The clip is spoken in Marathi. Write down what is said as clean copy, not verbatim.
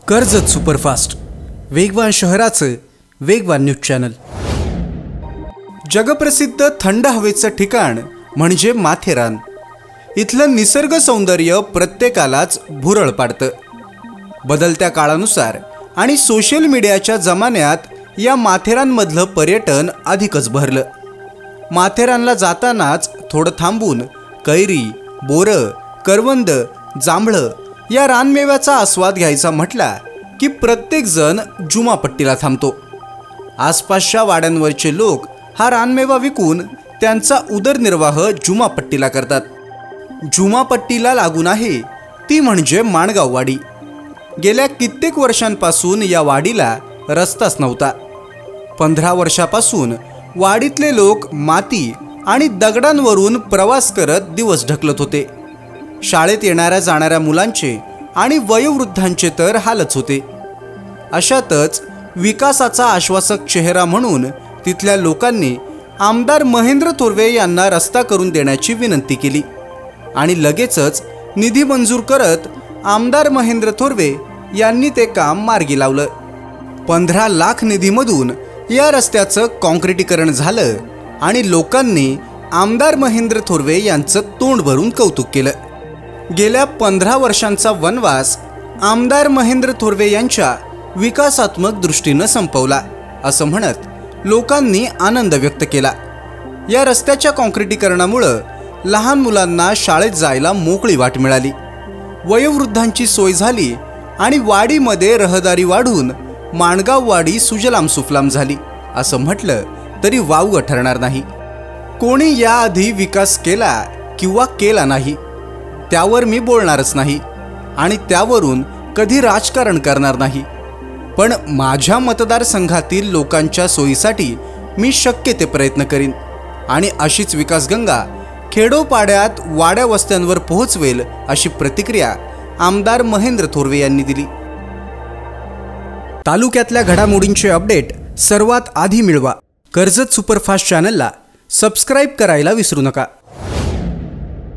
कर्जत सुपरफास्ट वेगवान शहराचं वेगवान न्यूज चॅनल। जगप्रसिद्ध थंड हवेचं ठिकाण म्हणजे माथेरान। इथलं निसर्ग सौंदर्य प्रत्येकालाच भुरळ पाडतं। बदलत्या काळानुसार आणि सोशल मीडियाच्या जमान्यात या माथेरानमधलं पर्यटन अधिकच भरलं। माथेरानला जातानाच थोडं थांबून कैरी, बोरं, करवंद, जांभळं या रानमेव्याचा आस्वाद घ्यायचा म्हटला की प्रत्येक जण जुमापट्टीला थांबतो। आसपासच्या वाड्यांवरचे लोक हा रानमेवा विकून त्यांचा उदरनिर्वाह जुमापट्टीला करतात। जुमापट्टीला लागून आहे ती म्हणजे माणगाव वाडी। गेल्या कित्येक वर्षांपासून या वाडीला रस्ताच नव्हता। 15 वर्षापासून वाडीतले लोक माती आणि दगडांवरून प्रवास करत दिवस ढकलत होते। शाळेत येणाऱ्या जाणाऱ्या मुलांचे आणि वयोवृद्धांचे तर हालच होते। अशातच विकासाचा आश्वासक चेहरा म्हणून तिथल्या लोकांनी आमदार महेंद्र थोरवे यांना रस्ता करून देण्याची विनंती केली आणि लगेचच निधी मंजूर करत आमदार महेंद्र थोरवे यांनी ते काम मार्गी लावलं। 15 लाख निधीमधून या रस्त्याचं काँक्रिटीकरण झालं आणि लोकांनी आमदार महेंद्र थोरवे यांचं तोंड भरून कौतुक केलं। गेल्या 15 वर्षांचा वनवास आमदार महेंद्र थोरवे यांच्या विकासात्मक दृष्टीनं संपवला असं म्हणत लोकांनी आनंद व्यक्त केला। या रस्त्याच्या काँक्रिटीकरणामुळे लहान मुलांना शाळेत जायला मोकळी वाट मिळाली, वयोवृद्धांची सोय झाली आणि वाडीमध्ये रहदारी वाढून माणगाव वाडी सुजलाम सुफलाम झाली असं म्हटलं तरी वावगं ठरणार नाही। कोणी याआधी विकास केला किंवा केला नाही त्यावर मी बोलणारच नाही आणि त्यावरून कधी राजकारण करणार नाही, पण माझ्या मतदारसंघातील लोकांच्या सोयीसाठी मी शक्य ते प्रयत्न करीन आणि अशीच विकासगंगा खेडोपाड्यात वाड्या वस्त्यांवर पोहोचवेल अशी प्रतिक्रिया आमदार महेंद्र थोरवे यांनी दिली। तालुक्यातल्या घडामोडींचे अपडेट सर्वात आधी मिळवा कर्जत सुपरफास्ट चॅनलला सबस्क्राइब करायला विसरू नका।